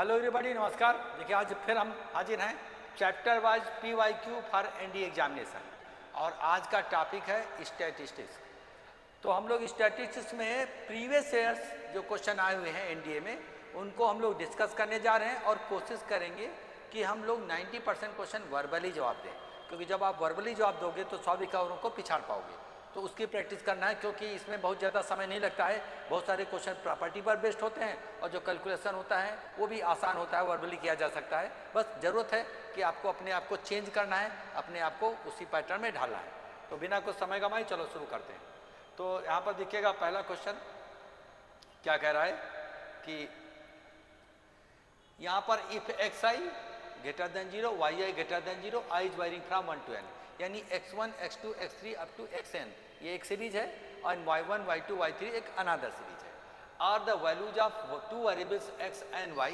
Hello everybody, नमस्कार। देखिए आज फिर हम हाजिर हैं chapter wise PYQ for NDA examination और आज का टॉपिक है स्टैटिस्टिक्स। तो हम लोग स्टैटिस्टिक्स में प्रीवियस ईयर्स जो क्वेश्चन आए हुए हैं NDA में उनको हम लोग डिस्कस करने जा रहे हैं और कोशिश करेंगे कि हम लोग 90% क्वेश्चन वर्बली जवाब दें, क्योंकि जब आप वर्बली जवाब दोगे तो स्वाभाविक औरों को पिछाड़ पाओगे। तो उसकी प्रैक्टिस करना है, क्योंकि इसमें बहुत ज़्यादा समय नहीं लगता है। बहुत सारे क्वेश्चन प्रॉपर्टी पर बेस्ड होते हैं और जो कैलकुलेशन होता है वो भी आसान होता है, वर्बली किया जा सकता है। बस ज़रूरत है कि आपको अपने आप को चेंज करना है, अपने आप को उसी पैटर्न में ढालना है। तो बिना कुछ समय गंवाए चलो शुरू करते हैं। तो यहाँ पर देखिएगा पहला क्वेश्चन क्या कह रहा है कि यहाँ पर if x i greater than 0, y i greater than 0, i is varying from 1 to n, यानी x1, x2, x3 up to xn ये एक सीरीज है और y1, y2, y3 एक अनदर सीरीज है। Are the values of two variables x and y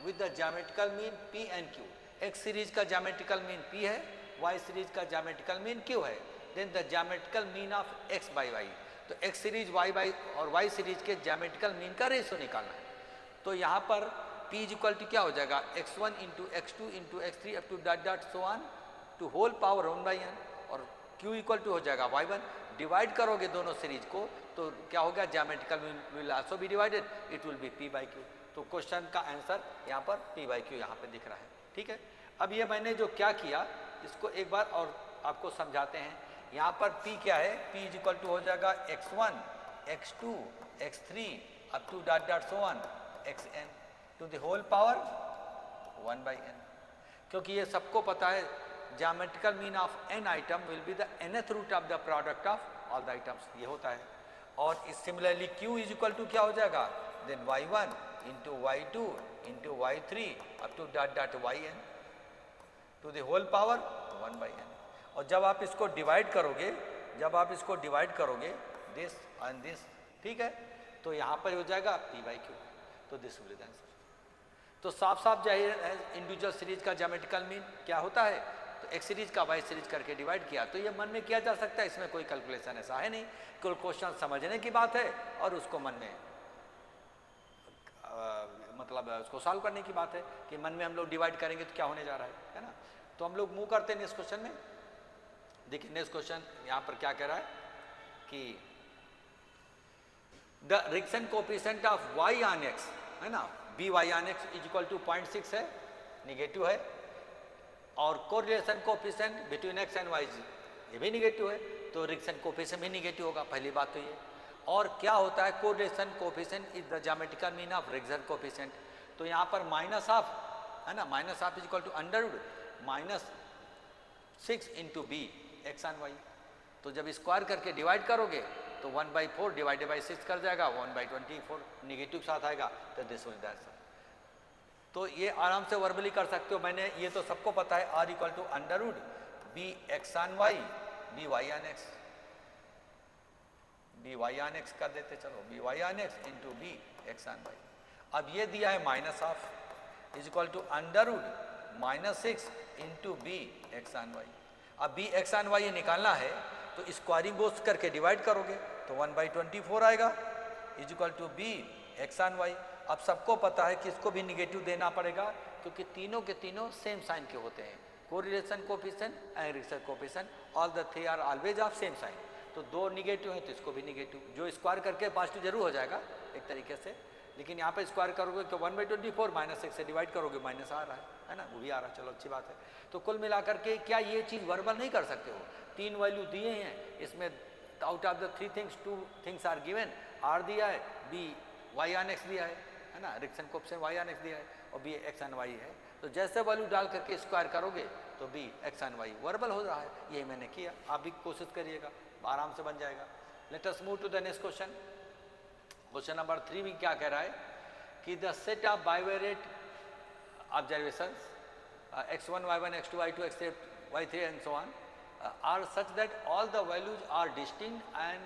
with the geometrical mean p and q। x series का geometrical mean p है, y series का geometrical mean q है। Then the geometrical mean of x by y, तो x series y by और y series के geometrical mean का ratio निकालना है। तो यहाँ पर p इज इक्वल टू क्या हो जाएगा, x1 into x2 into x3 up to dot dot so on to whole power 1/n, और q इक्वल टू हो जाएगा y1। डिवाइड करोगे दोनों सीरीज को तो क्या होगा, geometrical mean will also be divided, it will be p/q। तो क्वेश्चन का आंसर यहाँ पर p/q यहाँ पे दिख रहा है। ठीक है, अब ये मैंने जो क्या किया इसको एक बार और आपको समझाते हैं। यहाँ पर p क्या है, p इज इक्वल टू हो जाएगा x1, x2, x3 up to dot dot so on xn to the whole power 1/n, क्योंकि ये सबको पता है geometrical mean of n item will be the nth root of the product of all the items, ये होता है। और इस similarly q is equal to क्या हो जाएगा, then y1 into y2 into y3 up to dot dot yn to the whole power 1/n। और जब आप इसको डिवाइड करोगे दिस एंड दिस, ठीक है, तो यहाँ पर हो जाएगा p/q। तो दिस विल बी आंसर। तो साफ साफ जाहिर है इंडिविजुअल सीरीज का ज्योमेट्रिकल मीन क्या होता है, तो एक सीरीज का वाई सीरीज करके डिवाइड किया, तो ये मन में किया जा सकता है, इसमें कोई कैलकुलेशन ऐसा है नहीं। कुल क्वेश्चन समझने की बात है और उसको मन में मतलब उसको सॉल्व करने की बात है कि मन में हम लोग डिवाइड करेंगे तो क्या होने जा रहा है ना। तो हम लोग मूव करते हैं नेक्स्ट क्वेश्चन में। देखिए नेक्स्ट क्वेश्चन यहाँ पर क्या कह रहा है कि the regression coefficient of y on x, है ना, by on x is equal to 0.6 है, निगेटिव है। और correlation coefficient between x and y ये भी निगेटिव है, तो रिक्शन कोफिशिएंट भी निगेटिव होगा, पहली बात तो ये। और क्या होता है, correlation coefficient is the geometrical mean of regression coefficient. तो यहाँ पर माइनस ऑफ, है ना, minus of is equal to under root -6 into b x and y। तो जब स्क्वायर करके डिवाइड करोगे तो 1/4 डिवाइडेड बाई 6 कर जाएगा, 1/24 निगेटिव साथ आएगा, तो दिस विल बी आंसर। तो ये आराम से वर्बली कर सकते हो, मैंने ये तो सबको पता है, r equal to under root b x on y b y on x, b y on x कर देते, चलो b y on x into b x on y। अब ये दिया है minus of is equal to under root -6 into b x on y। अब b x on y ये निकालना है तो स्क्वायरिंग बोथ करके डिवाइड करोगे तो 1/24 आएगा is equal to b x on y। अब सबको पता है कि इसको भी निगेटिव देना पड़ेगा, क्योंकि तीनों के तीनों सेम साइन के होते हैं, correlation coefficient and regression coefficient, all the three are always of same sign. तो दो निगेटिव हैं तो इसको भी निगेटिव, जो स्क्वायर करके पॉजिटिव जरूर हो जाएगा एक तरीके से, लेकिन यहाँ पे स्क्वायर करोगे तो 1/24 -6 से डिवाइड करोगे माइनस आ रहा है ना, वो भी आ रहा है, चलो अच्छी बात है। तो कुल मिलाकर के क्या ये चीज़ वर्बल नहीं कर सकते हो, तीन वैल्यू दिए हैं इसमें, out of the 3 things 2 things are given, r दिया है, b y ऑन x दिया है ना, रिक्शन कोफिशिएंट y ऑन x दिया है और b x ऑन y है। तो जैसे वैल्यू डाल करके स्क्वायर करोगे तो b x on y verbal हो रहा है, यही मैंने किया, आप भी कोशिश करिएगा, आराम से बन जाएगा। Let us move to the next question. Question number 3 भी क्या कह रहा है कि the set of bivariate observations x1, y1, x2, y2, x3, y3 and so on are such that all the values are distinct and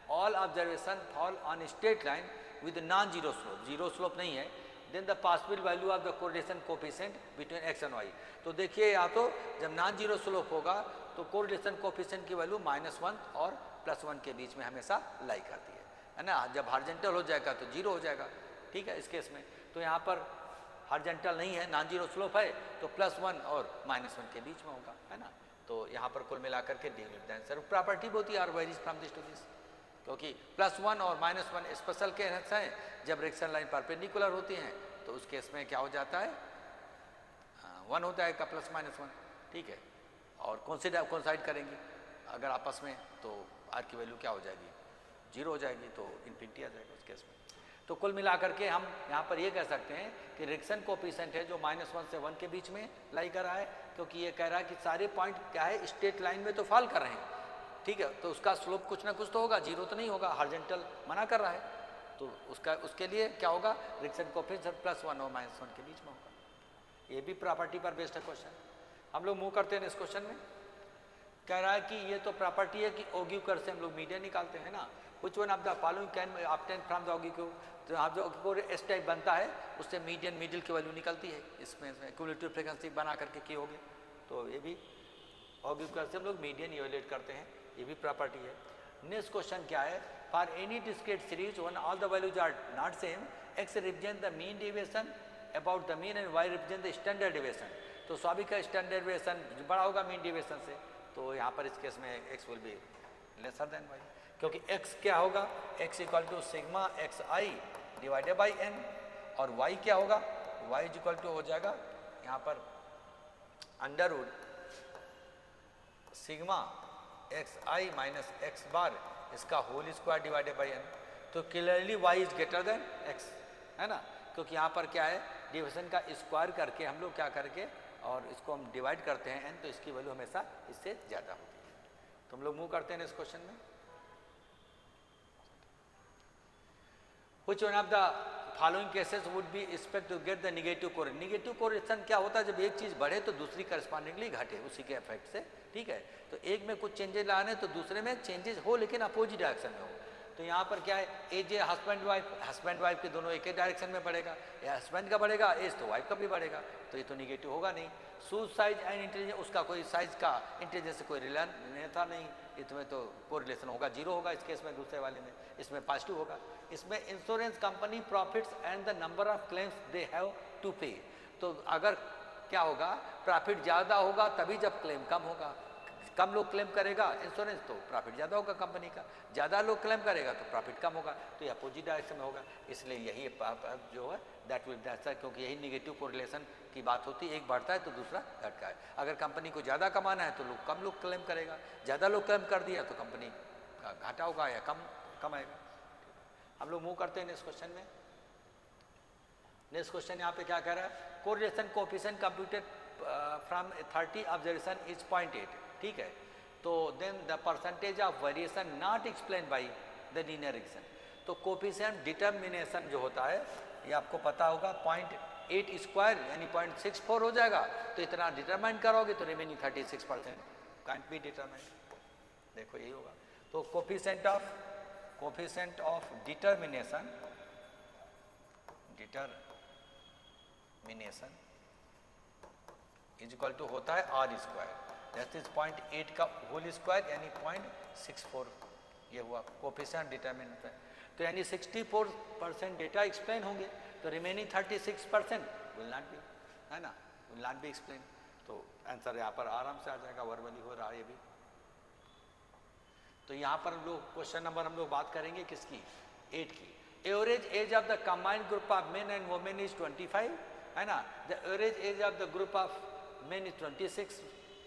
all observation fall on a straight line with non-zero slope, zero slope नहीं है, then the possible value of the correlation coefficient between x and y। तो देखिए या तो जब non zero slope होगा तो correlation coefficient की वैल्यू -1 और +1 के बीच में हमेशा लाई करती है ना, जब हॉरिजॉन्टल हो जाएगा तो जीरो हो जाएगा, ठीक है इस केस में। तो यहाँ पर हॉरिजॉन्टल नहीं है, नॉन जीरो स्लोप है, तो +1 और -1 के बीच में होगा, है ना। तो यहाँ पर कुल मिलाकर के डी द आंसर। प्रॉपर्टी बहुत ही r varies from this to this, क्योंकि +1 और -1 स्पेशल केस हैं। जब रिएक्शन लाइन परपेंडिकुलर होती हैं तो उस केस में क्या हो जाता है, 1 हो जाएगा +-1, ठीक है। और कोइंसाइड करेंगी अगर आपस में, तो आर की वैल्यू क्या हो जाएगी, 0 हो जाएगी, तो इन्फिनिटी आ जाएगा उस केस में। तो कुल मिलाकर के हम यहाँ पर ये कह सकते हैं कि रिएक्शन कोएफिशिएंट है जो -1 से 1 के बीच में लाई कर रहा है, क्योंकि ये कह रहा है कि सारे पॉइंट क्या है, स्ट्रेट लाइन में तो फॉल कर रहे हैं, ठीक है। तो उसका स्लोप कुछ ना कुछ तो होगा, 0 तो नहीं होगा, हॉरिजॉन्टल मना कर रहा है, तो उसके लिए क्या होगा, रिएक्शन कोएफिशिएंट +1 और -1 के बीच में होगा। ये भी प्रॉपर्टी पर बेस्ड है क्वेश्चन। हम लोग मूव करते हैं इस क्वेश्चन में। कह रहा है कि ये तो प्रॉपर्टी है कि ओग्यू कर से हम लोग मीडियन निकालते हैं ना, which one of the following can obtain from the ogive. तो आप जो एस टाइप बनता है उससे मीडियन मिडिल की वैल्यू निकलती है, इसमें क्यूमुलेटिव फ्रीक्वेंसी बना करके की होगी। तो ये भी ओग्यू कर से हम लोग मीडियन इवेल्युएट करते हैं, ये भी प्रॉपर्टी है। नेक्स्ट क्वेश्चन क्या है, for any discrete series when all the values are not same, x represent the mean deviation about the mean and y represent the standard deviation. तो स्वाभाविक का स्टैंडर्ड डेविएशन बड़ा होगा मीन डेविएशन से, तो यहाँ पर इस केस में x will be lesser than y, क्योंकि एक्स क्या होगा, x equal to sigma x i divided by n, और वाई क्या होगा, वाई इज इक्वल टू हो जाएगा यहाँ पर under sigma x i minus x bar इसका whole square divided by n. तो clearly y is greater than x, है ना, क्योंकि यहाँ पर क्या है, डिविजन का स्क्वायर करके हम लोग क्या करके और इसको हम डिवाइड करते हैं एन, तो इसकी वैल्यू हमेशा इससे ज़्यादा होती है। तो हम लोग मूव करते हैं इस क्वेश्चन में। Which one of the following cases would be expect to get the negative correlation? Negative correlation क्या होता है, जब एक चीज़ बढ़े तो दूसरी करस्पॉन्डिंगली घटे उसी के इफेक्ट से, ठीक है। तो एक में कुछ चेंजेस लाने तो दूसरे में चेंजेस हो, लेकिन अपोजिट डायरेक्शन में हो। तो यहाँ पर क्या है, एज ए हस्बैंड वाइफ के दोनों एक ही डायरेक्शन में बढ़ेगा, या हस्बैंड का बढ़ेगा एज तो वाइफ का भी बढ़ेगा, तो ये तो निगेटिव होगा नहीं। शूज साइज एंड इंटेलिजेंस, उसका कोई साइज का इंटेलिजेंस से कोई रिलेशन था नहीं, इसमें तो कोरिलेशन होगा, 0 होगा इस केस में। दूसरे वाले में इसमें पॉजिटिव होगा। इसमें insurance company profits and the number of claims they have to pay, तो अगर क्या होगा, प्रॉफिट ज़्यादा होगा तभी जब क्लेम कम होगा, कम लोग क्लेम करेगा इंश्योरेंस तो प्रॉफिट ज़्यादा होगा कंपनी का, ज़्यादा लोग क्लेम करेगा तो प्रॉफिट कम होगा, तो ये अपोजिट डायरेक्शन में होगा। इसलिए यही जो है दैट विल दैट्स, क्योंकि यही नेगेटिव कोरिलेशन की बात होती है, एक बढ़ता है तो दूसरा घटता है। अगर कंपनी को ज़्यादा कमाना है तो कम लोग क्लेम करेगा, ज़्यादा लोग क्लेम कर दिया तो कंपनी का घाटा होगा या कमाएगा। हम लोग मूव करते हैं नेक्स्ट क्वेश्चन में। नेक्स्ट क्वेश्चन यहाँ पे क्या कह रहा है, correlation coefficient computed from 30 observation is 0.8, ठीक है। तो then the percentage of variation not explain by the linear reaction. तो कोएफिशिएंट डिटर्मिनेशन जो होता है ये आपको पता होगा 0.8 स्क्वायर यानी 0.64 हो जाएगा, तो इतना डिटरमाइन करोगे तो रिमेनिंग 36% कांट बी डिटरमाइंड। देखो यही होगा। तो coefficient of determination is equal to होता है आर स्क्वायर, दैट इज 0.8 का होल स्क्वायर यानी 0.64, ये हुआ कोएफिशिएंट डिटर्मिनेंट। तो यानी 64% डेटा एक्सप्लेन होंगे, तो रिमेनिंग 36% विल नॉट बी, है ना, विल नॉट बी एक्सप्लेन। तो आंसर यहाँ पर आराम से आ जाएगा, वर्बली हो रहा है ये भी। तो यहाँ पर हम लोग क्वेश्चन नंबर हम लोग बात करेंगे किसकी, 8 की। Average age of the combined group of men and women is 25, है ना। The average age of the group of main is 26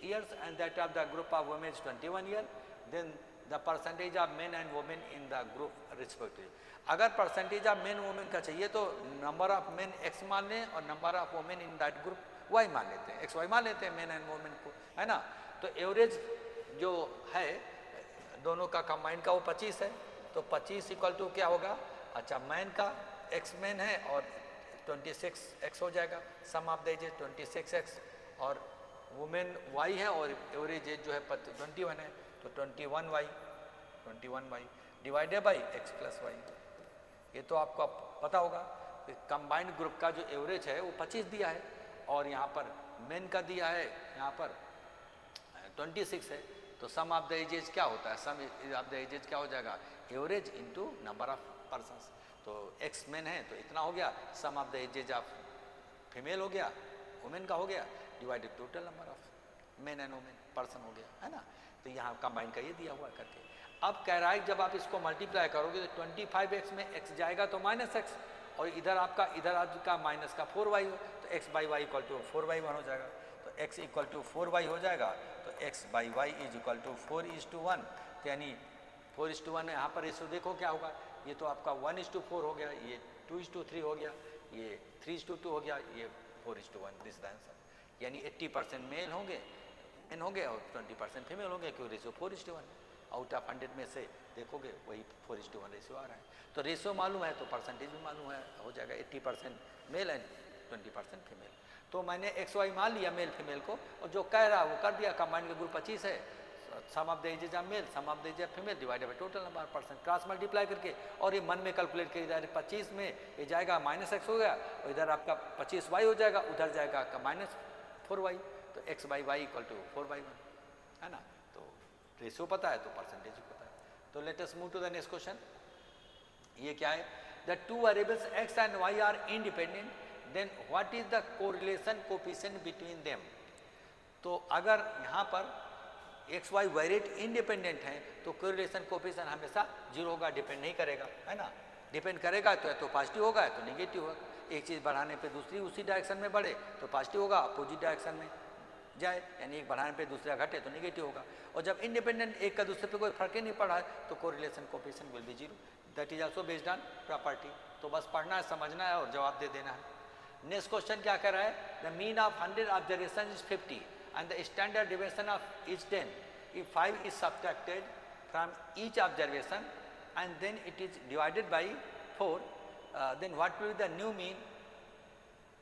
years and that of the group of women is 21 year, then the percentage of men and women in the group respectively। अगर percentage of main women का चाहिए तो number of main x मान लें और number of women in that group y मान लेते हैं, x y मान लेते हैं मेन एंड वुमेन को, है ना। तो एवरेज जो है दोनों का कंबाइंड का वो 25 है, तो 25 इक्वल टू क्या होगा, अच्छा मैन का x मेन है और 26x हो जाएगा, सम ऑफ द एजेस 26x, और वुमेन y है और एवरेज एज जो है 21 है, तो 21y divided by x plus y. ये तो आपको पता होगा कंबाइंड ग्रुप का जो एवरेज है वो 25 दिया है और यहाँ पर मेन का दिया है यहाँ पर 26 है, तो सम ऑफ द एजेज क्या होता है, सम ऑफ द एजेज क्या हो जाएगा, average into number of persons. तो x मेन है तो इतना हो गया, sum of the ages of female हो गया, वुमेन का हो गया, divided total number of men and women person हो गया, है ना। तो यहाँ कंबाइन का ये दिया हुआ करके। अब कह रहा है जब आप इसको मल्टीप्लाई करोगे तो 25x में x जाएगा तो -x, और इधर आपका माइनस का 4y हो, तो x by y equal to 4/1 हो जाएगा। तो x इक्वल टू 4y हो जाएगा, तो x by y is equal to 4:1, तो यानी 4:1 यहाँ पर रेशो देखो क्या होगा, ये तो आपका 1:4 हो गया, ये 2:3 हो गया, ये 3:2 हो गया, ये 4:1, दिस द आंसर। यानी 80% मेल होंगे एन होंगे और 20% फीमेल होंगे, क्यों रेशो 4:1, आउट ऑफ 100 में से देखोगे वही 4:1 रेशो आ रहा है। तो रेशो मालूम है तो परसेंटेज भी मालूम है, हो जाएगा 80% मेल एंड 20% फीमेल। तो मैंने XY मान लिया मेल फीमेल को, और जो कह रहा वो कर दिया। कंबाइंड का ग्रुप 25 है, sum of the ages of male sum of the age of female divided by total number of person, cross multiply करके, और ये मन में कैलकुलेट किया जाए 25 में ये जाएगा -x हो गया, और इधर आपका 25y हो जाएगा, उधर जाएगा आपका -4y, तो x by y equal to 4/1, है ना। तो रेशियो पता है तो परसेंटेज भी पता है। तो let us move to the next question. ये क्या है, the two variables x and y are independent, then what is the correlation coefficient between them. तो अगर यहाँ पर x y वेरिएट इंडिपेंडेंट हैं तो कोरिलेशन कोएफिशिएंट हमेशा 0 होगा, डिपेंड नहीं करेगा, है ना। डिपेंड करेगा तो पॉजिटिव होगा तो नेगेटिव होगा। एक चीज़ बढ़ाने पे दूसरी उसी डायरेक्शन में बढ़े तो पॉजिटिव होगा, अपोजिट डायरेक्शन में जाए यानी एक बढ़ाने पे दूसरा घटे तो नेगेटिव होगा। और जब इंडिपेंडेंट एक का दूसरे पे कोई फर्क ही नहीं पड़ा है तो correlation coefficient will be 0, that is also based on property. तो बस पढ़ना है, समझना है और जवाब दे देना है। नेक्स्ट क्वेश्चन क्या कह रहा है, the mean of 100 observation is 50 and the standard deviation of is 10। If 5 is subtracted from each observation and then it is divided by 4, then what will be the new mean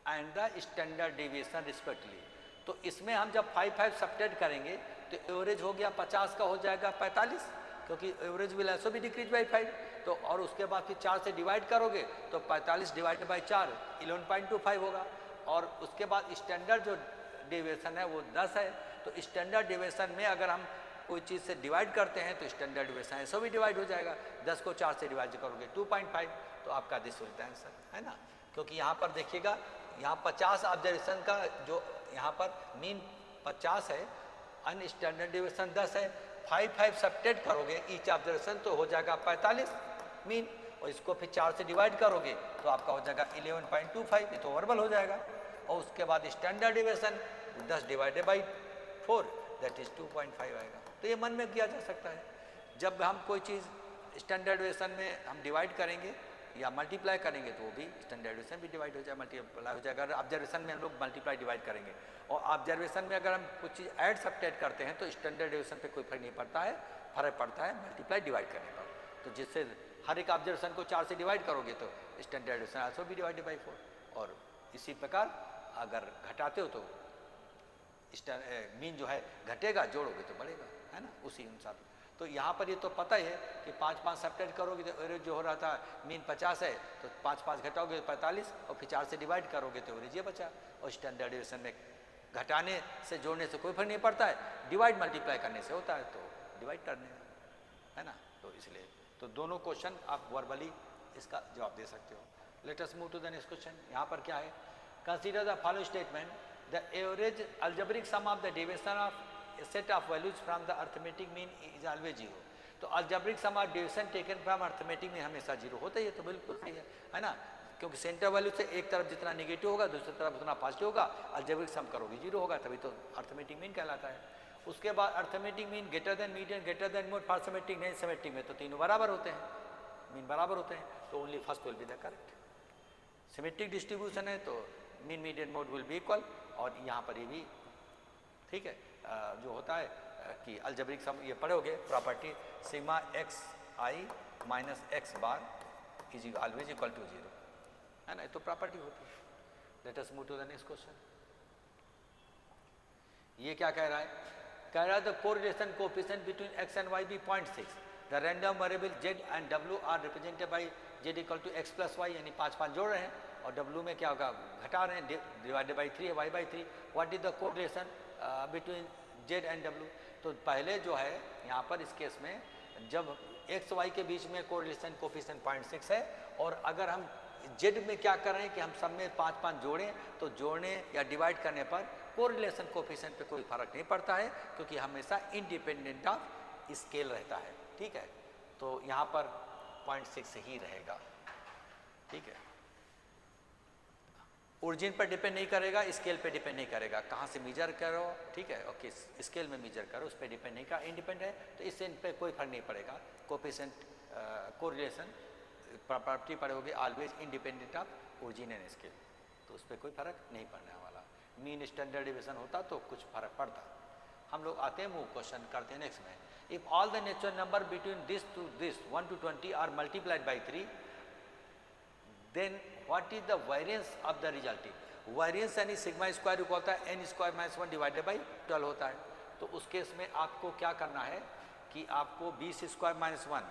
and the standard deviation respectively। तो इसमें हम जब 5 subtract करेंगे तो average हो गया 50 का हो जाएगा 45, क्योंकि average will also be decrease by 5। तो और उसके बाद फिर 4 से डिवाइड करोगे तो 45 डिवाइडेड बाई 4 11.25 होगा। और उसके बाद स्टैंडर्ड जो डेविएशन है वो 10 है। तो स्टैंडर्ड डेविएशन में अगर हम कोई चीज़ से डिवाइड करते हैं तो स्टैंडर्ड डेविएशन ऐसा भी डिवाइड हो जाएगा। 10 को 4 से डिवाइड करोगे 2.5, तो आपका दिस विल द आंसर, है ना। क्योंकि यहाँ पर देखिएगा, यहाँ 50 ऑब्जर्वेशन का जो यहाँ पर मीन 50 है, अनस्टैंडर्ड डेविएशन 10 है। 5 सब्ट्रैक्ट करोगे ईच ऑब्जर्वेशन तो हो जाएगा 45 मीन, और इसको फिर 4 से डिवाइड करोगे तो आपका हो जाएगा 11.25, ये तो वर्बल हो जाएगा। और उसके बाद standard deviation 10 divided by 4 that is 2.5 आएगा। तो ये मन में किया जा सकता है, जब हम कोई चीज़ स्टैंडर्ड डेविएशन में हम डिवाइड करेंगे या मल्टीप्लाई करेंगे तो वो भी स्टैंडर्ड डेविएशन भी डिवाइड हो जाए, मल्टीप्लाई हो जाएगा। अगर ऑब्जर्वेशन में हम लोग मल्टीप्लाई डिवाइड करेंगे और ऑब्जर्वेशन में अगर हम कुछ चीज़ ऐड सब्ट्रैक्ट करते हैं तो स्टैंडर्ड डेविएशन पे कोई फर्क नहीं पड़ता है, फर्क पड़ता है मल्टीप्लाई डिवाइड करने पर। तो जिससे हर एक ऑब्जर्वेशन को 4 से डिवाइड करोगे तो स्टैंडर्ड डेविएशन आल्सो भी डिवाइडेड बाई 4। और इसी प्रकार अगर घटाते हो तो मीन जो है घटेगा, जोड़ोगे तो बढ़ेगा, है ना, उसी अनुसार। तो यहाँ पर ये तो पता ही है कि 5 सब्ट्रैक्ट करोगे तो एवरेज जो हो रहा था मीन 50 है, तो 5 घटाओगे तो 45, और फिर 4 से डिवाइड करोगे तो एवरेज ये बचा। और स्टैंडर्ड डेविएशन में घटाने से जोड़ने से कोई फर्क नहीं पड़ता है, डिवाइड मल्टीप्लाई करने से होता है, तो डिवाइड करने, है ना। तो इसलिए तो दोनों क्वेश्चन आप वर्बली इसका जवाब दे सकते हो। Let us move to the next question. यहाँ पर क्या है, consider the following statement, the average algebraic sum of the deviation of a set of values from the arithmetic mean is always 0। तो algebraic sum of deviation taken from arithmetic में हमेशा 0 होता ही है, तो बिल्कुल सही है ना। क्योंकि सेंटर वैल्यू से एक तरफ जितना नेगेटिव होगा दूसरी तरफ उतना पॉजिटिव होगा, अल्जेब्रिक सम करोगे 0 होगा, तभी तो अर्थमेटिक मीन कहलाता है। उसके बाद arithmetic mean greater than median greater than mode, for symmetric नहीं, सिमेट्रिक में तो तीनों बराबर होते हैं, मीन बराबर होते हैं, तो only first will be the correct. Symmetric distribution है तो mean median mode will be equal, और यहाँ पर ये भी ठीक है। जो होता है कि अलजेब्रिक सम ये पढ़ोगे property sigma x i minus x bar is always equal to 0, है ना, ये तो प्रॉपर्टी होती है। Let us move to the next question. ये क्या कह रहा है, कह रहा है the correlation coefficient between x and y be 0.6, the random variable z and डब्ल्यू are represented by z equal to x plus y, यानी 5 जोड़ रहे हैं और डब्ल्यू में क्या होगा घटा रहे हैं, डिवाइडेड बाई 3 है y by 3। What is the correlation between z and डब्ल्यू। तो पहले जो है यहाँ पर इस केस में जब एक्स वाई के बीच में कोरिलेशन कोएफिशिएंट 0.6 है, और अगर हम जेड में क्या कर रहे हैं कि हम सब में 5 जोड़ें, तो जोड़ने या डिवाइड करने पर कोरिलेशन कोफिशिएंट पे कोई फर्क नहीं पड़ता है, क्योंकि हमेशा इंडिपेंडेंट ऑफ स्केल रहता है। ठीक है, तो यहाँ पर 0.6 ही रहेगा। ठीक है, ओरिजिन पर डिपेंड नहीं करेगा, स्केल पे डिपेंड नहीं करेगा, कहाँ से मेजर करो। ठीक है, और किस स्केल में मेजर करो उस पर डिपेंड नहीं कर, इंडिपेंडेंट है, तो इससे इन पर कोई फर्क नहीं पड़ेगा। कोफिशिएंट कोरिलेशन प्रॉपर्टी पड़ोगे always independent of origin and scale, तो उस पर कोई फर्क नहीं पड़ने वाला। मीन स्टैंडर्ड डिविएशन होता तो कुछ फर्क पड़ता। हम लोग आते हैं वो क्वेश्चन करते हैं नेक्स्ट में। If all the natural number between this to this 1 to 20 are multiplied by 3, then what is the variance of the resulting. Variance यानी सिग्मा स्क्वायर इक्वल होता है n² - 1 डिवाइडेड बाई 12 होता है। तो उस केस में आपको क्या करना है कि आपको 20² - 1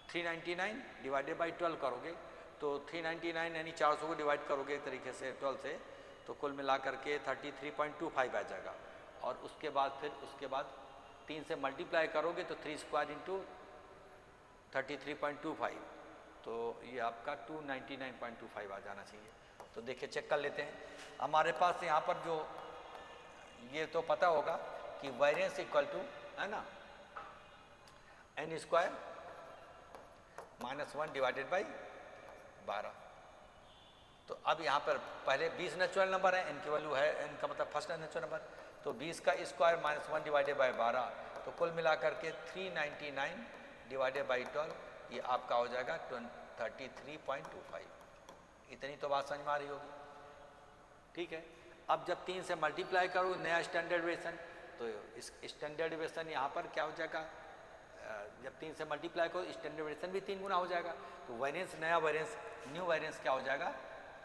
399 डिवाइडेड बाई 12 करोगे, तो 399 यानी 400 को डिवाइड करोगे एक तरीके से 12 से, तो कुल मिला करके 33.25 आ जाएगा। और उसके बाद 3 से मल्टीप्लाई करोगे तो 3² इंटू 33.25, तो ये आपका 299.25 आ जाना चाहिए। तो देखिए चेक कर लेते हैं। हमारे पास यहाँ पर जो ये तो पता होगा कि वेरिएंस इक्वल टू है ना n² - 1 डिवाइडेड बाई 12। तो अब यहाँ पर पहले 20 नेचुरल नंबर है, n की वैल्यू है, n का मतलब फर्स्ट नेचुरल नंबर, तो 20 का स्क्वायर - 1 डिवाइडेड बाई 12, तो कुल मिला करके 399 डिवाइडेड बाई 12, ये आपका हो जाएगा 33.25। इतनी तो बात समझ में आ रही होगी। ठीक है, अब जब 3 से मल्टीप्लाई करो नया स्टैंडर्ड डिविएशन, तो इस स्टैंडर्ड डिविएशन यहाँ पर क्या हो जाएगा, जब 3 से मल्टीप्लाई करो स्टैंडर्ड डिविएशन भी 3 गुना हो जाएगा, तो वेरिएंस नया वेरिएंस न्यू वेरिएंस क्या हो जाएगा।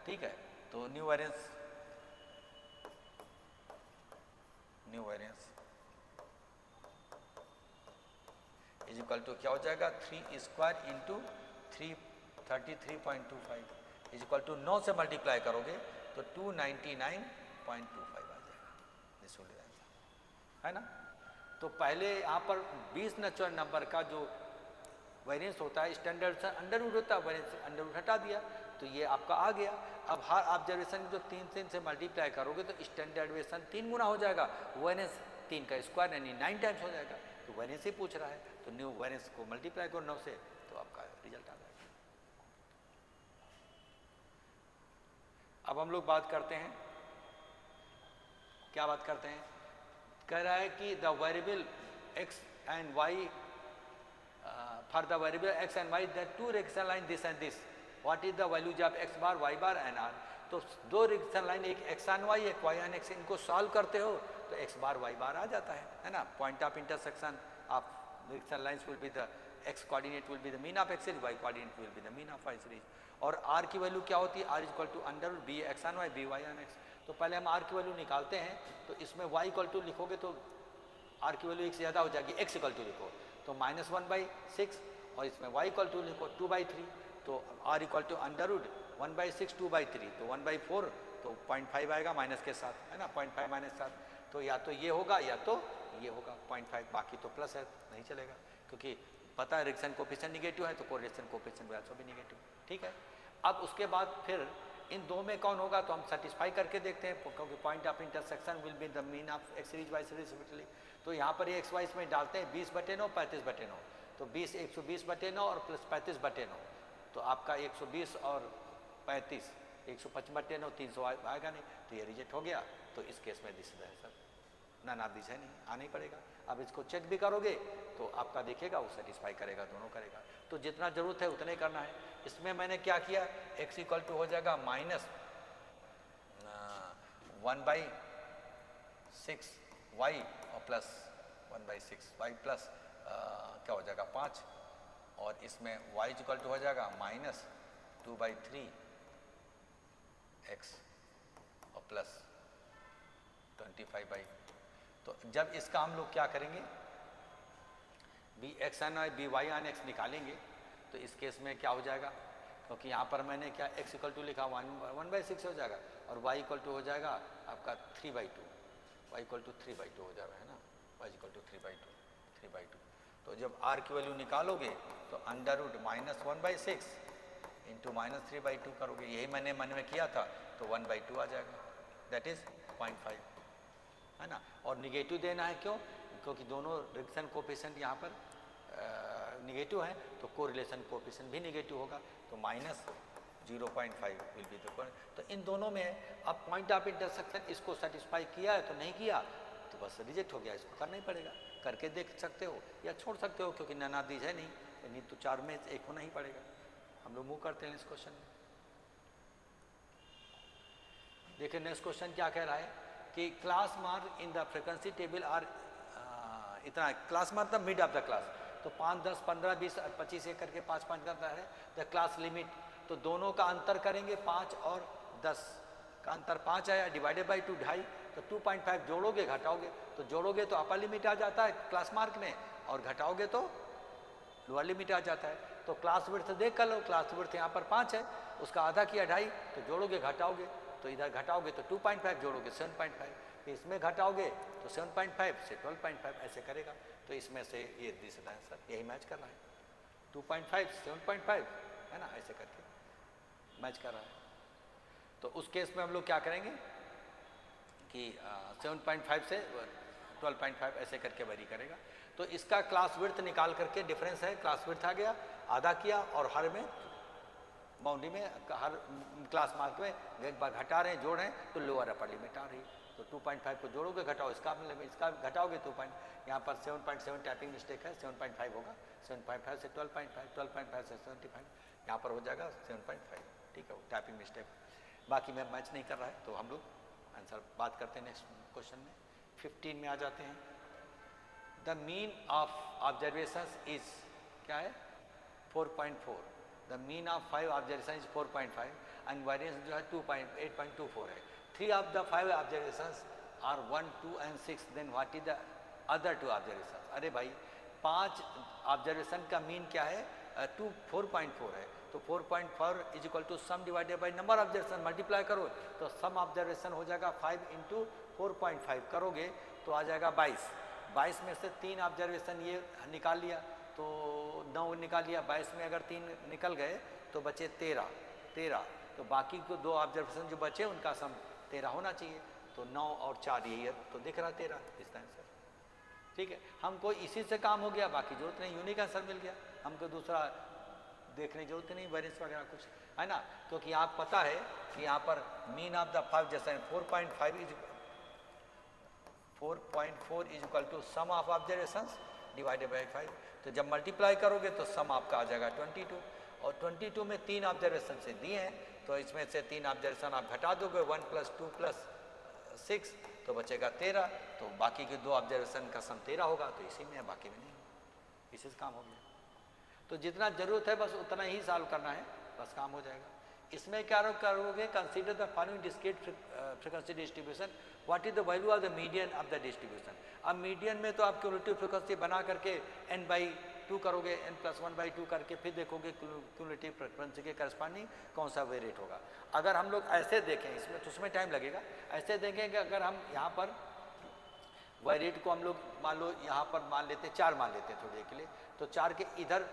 ठीक है, तो new variance is equal to क्या हो जाएगा 3² इंटू 33.25 इज इक्वल टू 9 से मल्टीप्लाई करोगे तो 299.25 आ जाएगा। दिस विल बी आंसर, है ना। तो पहले यहाँ पर 20 नेचुरल नंबर का जो वेरिएंस होता है स्टैंडर्ड से अंडरवुड होता है, वेरिएंस अंडरवुड हटा दिया तो ये आपका आ गया। अब हर ऑब्जर्वेशन जो 3 से मल्टीप्लाई करोगे तो स्टैंडर्ड डिविएशन 3 गुना हो जाएगा, वेरिएंस 3 का स्क्वायर यानी 9 टाइम्स हो जाएगा। तो वेरिएंस ही पूछ रहा है, तो न्यू वेरिएंस को मल्टीप्लाई करो 9 से, तो आपका रिजल्ट आ जाएगा। अब हम लोग बात करते हैं, क्या बात करते हैं, कह रहा है कि the variable x and y for the variable x and y the two reaction line this and this, what is the values of x bar y bar and r। तो दो रिएक्शन लाइन, एक x and y एक y and x, इनको solve करते हो तो x बार y बार आ जाता है ना। Point of intersection of reaction lines will be the x coordinate will be the mean of x series, y coordinate will be the mean of y series. और r की value क्या होती है, r equal to under b x and y b y and x। तो पहले हम r की value निकालते हैं, तो इसमें y इक्वल टू लिखोगे तो r की वैल्यू 1 से ज़्यादा हो जाएगी, x इक्वल टू लिखो तो -1/6, और इसमें y इक्वल टू लिखो 2/3, तो r इक्वल टू अंडरवुड 1/6 2/3, तो 1/4, तो 0.5 आएगा माइनस के साथ, है ना, 0.5 - 7, तो या तो ये होगा या तो ये होगा 0.5, बाकी तो प्लस है, नहीं चलेगा, क्योंकि पता है रिएक्शन कोएफिशिएंट निगेटिव है तो कोरिलेशन कोएफिशिएंट भी आल्सो भी निगेटिव। ठीक है, अब उसके बाद फिर इन दो में कौन होगा तो हम सेटिस्फाई करके देखते हैं, क्योंकि point of intersection will be the mean of x series y series respectively. तो यहाँ पर ये x y इसमें डालते हैं 20/9 35/9, तो 20 120/9 और प्लस 35/9, तो आपका 120 और 35 155/9 300 आएगा नहीं, तो ये रिजेक्ट हो गया। तो इस केस में दिस है सर नन ऑफ दिस है नहीं, आना ही पड़ेगा। अब इसको चेक भी करोगे तो आपका देखेगा वो सेटिस्फाई करेगा, दोनों करेगा, तो जितना जरूरत है उतना ही करना है। इसमें मैंने क्या किया, x इक्वल टू हो जाएगा -1/6 y और प्लस 1/6 y प्लस क्या हो जाएगा 5, और इसमें y इक्वल टू हो जाएगा -2/3 x और प्लस 25/। तो जब इसका हम लोग क्या करेंगे, b x n y b y n x निकालेंगे, तो इस केस में क्या हो जाएगा, क्योंकि यहाँ पर मैंने क्या x इक्वल टू लिखा 1/6 हो जाएगा, और y इक्वल टू हो जाएगा आपका 3/2, y इक्वल टू 3/2 हो जाएगा, है ना, y इक्वल टू 3/2। तो जब r की वैल्यू निकालोगे तो अंडरवुड -1/6 इंटू -3/2 करोगे, यही मैंने मन में किया था, तो 1/2 आ जाएगा, दैट इज 0.5, है ना। और निगेटिव देना है, क्यों? क्योंकि दोनों रिएक्शन कोफिशिएंट यहाँ पर निगेटिव है, तो कोरिलेशन कोफिशिएंट भी निगेटिव होगा, तो -0.5 विल बी द पॉइंट। तो इन दोनों में अब पॉइंट ऑफ इंटरसेक्शन इसको सेटिस्फाई किया है तो नहीं किया तो बस रिजेक्ट हो गया, इसको करना ही पड़ेगा। करके देख सकते हो या छोड़ सकते हो, क्योंकि ननादीज है नहीं तो 4 में एक होना ही पड़ेगा। हम लोग मूव करते हैं इस क्वेश्चन में। देखिए नेक्स्ट क्वेश्चन क्या कह रहा है कि class mark in the frequency table are, इतना class mark the mid of the class, तो 5, 10, 15, 20, 25 एक करके 5, 5 करता है द क्लास लिमिट। तो दोनों का अंतर करेंगे, 5 और 10 का अंतर 5 आया, डिवाइडेड बाई 2 2.5, तो 2.5 जोड़ोगे घटाओगे, तो जोड़ोगे तो अपर लिमिट आ जाता है क्लास मार्क में, और घटाओगे तो लोअर लिमिट आ जाता है। तो क्लास विड्थ देख कर लो, क्लास विड्थ यहाँ पर 5 है, उसका आधा किया 2.5, तो जोड़ोगे घटाओगे, तो इधर घटाओगे तो 2.5, जोड़ोगे 7.5, फिर इसमें घटाओगे तो 7.5 से 12.5 ऐसे करेगा। तो इसमें से ये दिस आंसर यही मैच कर रहा है, 2.5 7.5, है ना, ऐसे करके मैच कर रहा है। तो उस केस में हम लोग क्या करेंगे कि 7.5 से 12.5 ऐसे करके वेरी करेगा। तो इसका क्लास विड्थ निकाल करके, डिफरेंस है, क्लास विड्थ आ गया, आधा किया, और हर में बाउंड्री में हर क्लास मार्क में एक बार घटा रहे हैं, जोड़ रहे हैं, तो लोअर अपर लिमिट आ रही। तो 2.5 को जोड़ोगे घटाओ, इसका घटाओगे 2 पॉइंट, यहाँ पर 7.7 टैपिंग मिस्टेक है, 7.5 होगा, 7.5 से 12.5, 12.5 से 75, यहाँ पर हो जाएगा 7.5, ठीक है, वो टैपिंग मिस्टेक। बाकी में मैच नहीं कर रहा है, तो हम लोग आंसर बात करते हैं नेक्स्ट क्वेश्चन में। 15 में आ जाते हैं। The mean of observations is क्या है, 4.4। The mean of 5 observation is 4.5 and variance जो है 8.24 है। 3 of the 5 observations are 1, 2 and 6, then what is the other 2 observation. अरे भाई 5 ऑब्जर्वेशन का मीन क्या है, 4.4 है, तो 4.4 is equal to sum divided by number observation, multiply करो तो सम ऑब्जर्वेशन हो जाएगा 5 इंटू 4.5 करोगे तो आ जाएगा 22। 22 में से 3 ऑब्जर्वेशन ये निकाल लिया तो 9 निकाल लिया, 22 में अगर 3 निकल गए तो बचे 13, तो बाकी को 2 ऑब्जर्वेशन जो बचे उनका सम 13 होना चाहिए, तो 9 और 4 यही है, तो दिख रहा 13 इसका आंसर। ठीक है, हमको इसी से काम हो गया, बाकी जरूरत नहीं, यूनिक आंसर मिल गया, हमको दूसरा देखने की जरूरत नहीं, वेरिएंस वगैरह कुछ, है ना। क्योंकि आप पता है कि यहाँ पर मीन ऑफ द 5 जैसे 4.4 is equal to sum of observations divided by 5, तो जब मल्टीप्लाई करोगे तो सम आपका आ जाएगा 22, और 22 में 3 ऑब्जर्वेशन से दिए हैं, तो इसमें से 3 ऑब्जर्वेशन आप घटा दोगे, 1 + 2 + 6 तो बचेगा 13, तो बाकी के 2 ऑब्जर्वेशन का सम 13 होगा, तो इसी में है, बाकी में नहीं, इसी से काम हो गया। तो जितना जरूरत है बस उतना ही सॉल्व करना है, बस काम हो जाएगा। इसमें क्या करोगे, consider the following discrete frequency distribution, what is the value of the median of the distribution. अब मीडियन में तो आप क्यूमुलेटिव फ्रीक्वेंसी बना करके n/2 करोगे, n+1/2 करके फिर देखोगे क्यूमुलेटिव फ्रीक्वेंसी के करस्पॉन्डिंग कौन सा वेरिएट होगा। अगर हम लोग ऐसे देखें, इसमें तो उसमें टाइम लगेगा, ऐसे देखेंगे अगर हम यहाँ पर वेरिएट को हम लोग मान लो यहाँ पर मान लेते हैं 4 मान लेते हैं थोड़ी देर के लिए, तो 4 के इधर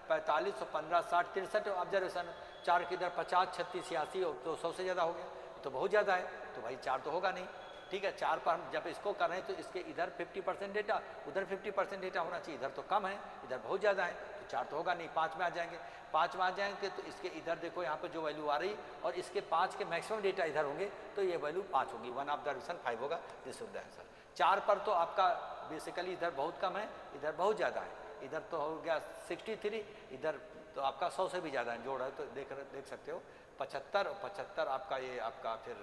45, 15, 60, 63 ऑब्जर्वेशन, 4 के इधर 50, 36, 86 तो 100 से ज़्यादा हो गया, तो बहुत ज़्यादा है, तो भाई 4 तो होगा नहीं। ठीक है, 4 पर हम जब इसको कर रहे हैं तो इसके इधर 50% डेटा, उधर 50% डेटा होना चाहिए, इधर तो कम है, इधर बहुत ज़्यादा है, तो 4 तो होगा नहीं। 5 में आ जाएंगे, 5 में आ जाएंगे तो इसके इधर देखो यहाँ पर जो वैल्यू आ रही, और इसके 5 के मैक्सिमम डेटा इधर होंगे, तो ये वैल्यू 5 होगी, 1 ऑब्जर्वेशन 5 होगा, दिस इज द आंसर। 4 पर तो आपका बेसिकली इधर बहुत कम है, इधर बहुत ज़्यादा है, इधर तो हो गया 63, इधर तो आपका 100 से भी ज़्यादा है, जोड़ है तो देख सकते हो 75 और 75 आपका ये आपका फिर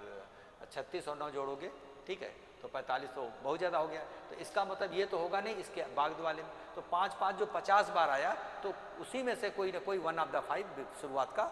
36 और 9 जोड़ोगे, ठीक है, तो 45 तो बहुत ज़्यादा हो गया। तो इसका मतलब ये तो होगा नहीं इसके बाद वाले में, तो 5 जो 50 बार आया तो उसी में से कोई ना कोई 1 ऑफ द 5 शुरुआत का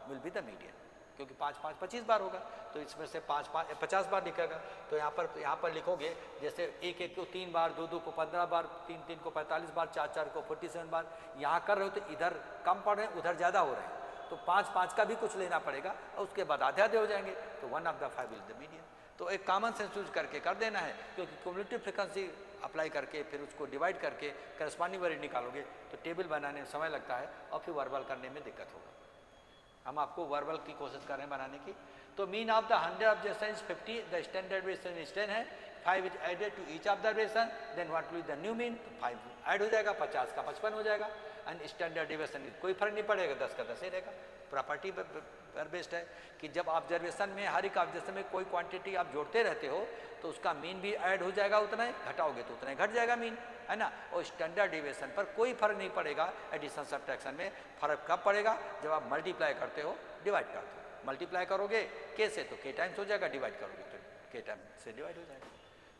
विल बी द मीडियन, क्योंकि 5 25 बार होगा, तो इसमें से 5 50 बार लिखेगा। तो यहाँ पर लिखोगे जैसे 1 को 3 बार, 2 को 15 बार, 3 को 45 बार, 4 को 47 बार, यहाँ कर रहे हो तो इधर कम पढ़ रहे हैं, उधर ज़्यादा हो रहे हैं, तो 5 का भी कुछ लेना पड़ेगा, और उसके बाद आधे हो जाएंगे, तो 1 of the 5 will the median. तो एक कॉमन सेंस यूज करके कर देना है, क्योंकि क्यूमुलेटिव फ्रीक्वेंसी अप्लाई करके फिर उसको डिवाइड करके करस्पॉन्डिंग वेरिएट निकालोगे तो टेबल बनाने में समय लगता है, और फिर वर्बल करने में दिक्कत होगा। हम आपको वर्बल की कोशिश कर रहे हैं बनाने की। तो mean of the 100 observation is 50, the standard deviation is 10 है, 5 is added to each observation, then what will the new mean, 5 add हो जाएगा, 50 का 55 हो जाएगा। एंड स्टैंडर्ड डेविएशन कोई फर्क नहीं पड़ेगा, 10 का 10 ही रहेगा। प्रॉपर्टी पर बेस्ड है कि जब ऑब्जर्वेशन में हर एक ऑब्जर्वेशन में कोई क्वांटिटी आप जोड़ते रहते हो तो उसका मीन भी ऐड हो जाएगा उतना ही, घटाओगे तो उतना ही घट जाएगा मीन, है ना। और स्टैंडर्ड डेविएशन पर कोई फर्क नहीं पड़ेगा। एडिशन सब्ट्रैक्शन में फर्क कब पड़ेगा, जब आप मल्टीप्लाई करते हो, डिवाइड करते हो। मल्टीप्लाई करोगे के से तो के टाइम्स हो जाएगा, डिवाइड करोगे तो के टाइम से डिवाइड हो जाएगा।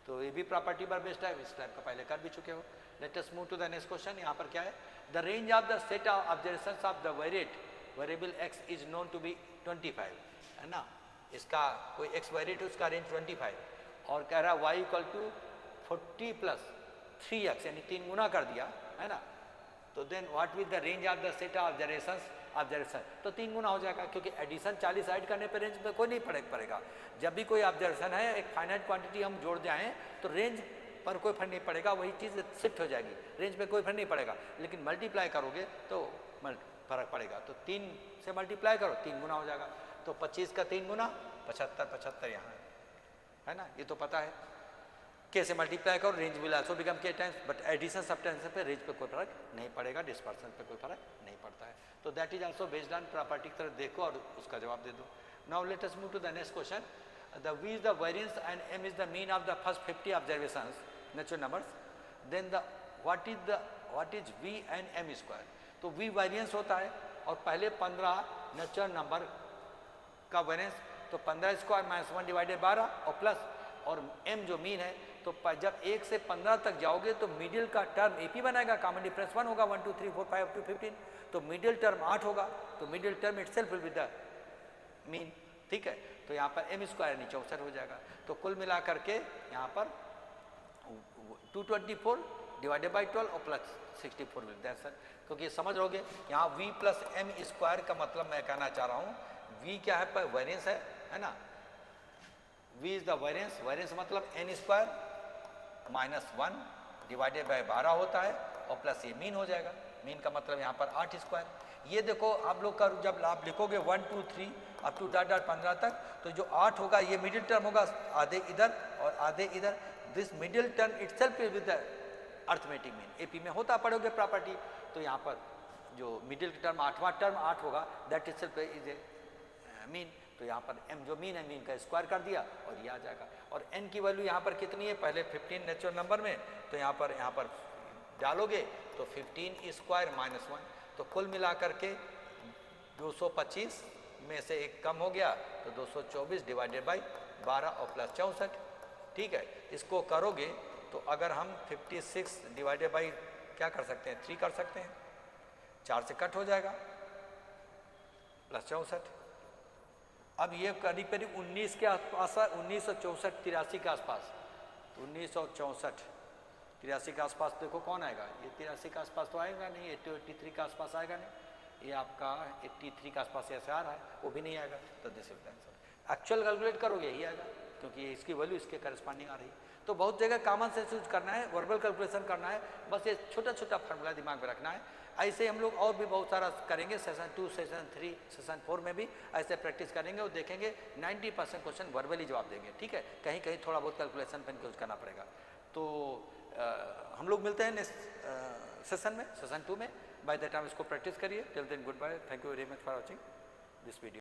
तो ये भी प्रॉपर्टी पर बेस्ड है, इस टाइप का पहले कर भी चुके हो। Let us move to the next question. यहाँ पर क्या है, the range of the set of observations of the variable x is known to be 25, है ना। इसका कोई x वेरिएट है, उसका रेंज 25 और कह रहा y equal to 40 plus 3x यानी 3 गुना कर दिया, है ना। तो then what will the range of the set of observation, तो 3 गुना हो जाएगा, क्योंकि एडिशन 40 ऐड करने पर रेंज में कोई नहीं फर्क पड़ेगा। जब भी कोई ऑब्जर्वेशन है, एक फाइनाइट क्वांटिटी हम जोड़ जाएं तो रेंज पर कोई फर्क नहीं पड़ेगा, वही चीज़ शिफ्ट हो जाएगी, रेंज में कोई फर्क नहीं पड़ेगा। लेकिन मल्टीप्लाई करोगे तो फर्क पड़ेगा। तो 3 से मल्टीप्लाई करो, 3 गुना हो जाएगा। तो 25 का 3 गुना 75 यहाँ है ना, ये तो पता है। के से मल्टीप्लाई करो, रेंज विल आल्सो बिकम के टाइम्स, बट एडिशन सब्ट्रैक्शन पे रेंज पे कोई फर्क नहीं पड़ेगा, डिस्पर्सन पे कोई फर्क नहीं पड़ता है। तो that is also based on property की तरफ देखो और उसका जवाब दे दो। Now let us move to the next question. The v is the variance and m is the mean of the first 50 observations natural numbers, then the what is v and m square. तो v variance होता है और पहले 15 natural number का variance, तो 15 square minus 1 divided 12 और plus और m जो मीन है। तो जब 1 से 15 तक जाओगे तो मिडिल का टर्म AP बनाएगा, कॉमन डिफरेंस 1 होगा, 1 2 3 4 5 अप टू 15, तो मिडिल टर्म 8 होगा, तो middle term itself will be the mean, ठीक है। तो यहाँ पर m स्क्वायर यानी 64 हो जाएगा। तो कुल मिला करके यहाँ पर 224 डिवाइडेड बाई 12 और प्लस 64 विल दैट सर, क्योंकि समझ रहोगे यहाँ v प्लस m स्क्वायर का मतलब मैं कहना चाह रहा हूँ, v क्या है, पर वेरिएंस है ना। v is the variance, variance मतलब n square minus 1 divided by 12 होता है और प्लस ये मीन हो जाएगा। मीन का मतलब यहाँ पर 8 स्क्वायर। ये देखो आप लोग का जब आप लिखोगे 1 2 3 अप टू डॉट 15 तक, तो जो 8 होगा ये मिडिल टर्म होगा, आधे इधर और आधे इधर। This middle term itself is with the arithmetic mean. AP में होता पढ़ोगे प्रॉपर्टी, तो यहाँ पर जो मिडिल टर्म 8वां टर्म 8 होगा, that itself is a mean. तो यहाँ पर m जो मीन है, मीन का स्क्वायर कर दिया और ये आ जाएगा। और n की वैल्यू यहाँ पर कितनी है, पहले 15 नेचुरल नंबर में, तो यहाँ पर डालोगे तो 15 स्क्वायर माइनस 1, तो कुल मिला करके 225 में से एक कम हो गया तो 224 डिवाइडेड बाई 12 और प्लस 64, ठीक है। इसको करोगे तो अगर हम 56 डिवाइडेड बाई क्या कर सकते हैं, 3 कर सकते हैं, 4 से कट हो जाएगा प्लस 64। अब ये करीब करीब 19 के आसपास है, 1964 83 के आसपास, तो 1964 83 के आसपास देखो कौन आएगा, ये 83 के आसपास तो आएगा नहीं, 83 के आसपास आएगा नहीं, ये आपका 83 के आसपास ऐसे आ रहा है, वो भी नहीं आएगा। तो this is the answer. Actual calculate करोगे यही आएगा, क्योंकि इसकी वैल्यू इसके करस्पॉन्डिंग आ रही है। तो बहुत जगह कॉमन सेंस यूज करना है, वर्बल कैलकुलेशन करना है, बस ये छोटा छोटा फार्मूला दिमाग में रखना है। ऐसे हम लोग और भी बहुत सारा करेंगे, सेशन 2 सेशन 3 सेशन 4 में भी ऐसे प्रैक्टिस करेंगे और देखेंगे 90% क्वेश्चन वर्बली जवाब देंगे, ठीक है। कहीं कहीं थोड़ा बहुत कैलकुलेशन पेन यूज करना पड़ेगा। तो हम लोग मिलते हैं नेक्स्ट सेशन में, सेशन 2 में। बाय द टाइम इसको प्रैक्टिस करिए। Till then goodbye, thank you very much for watching this video.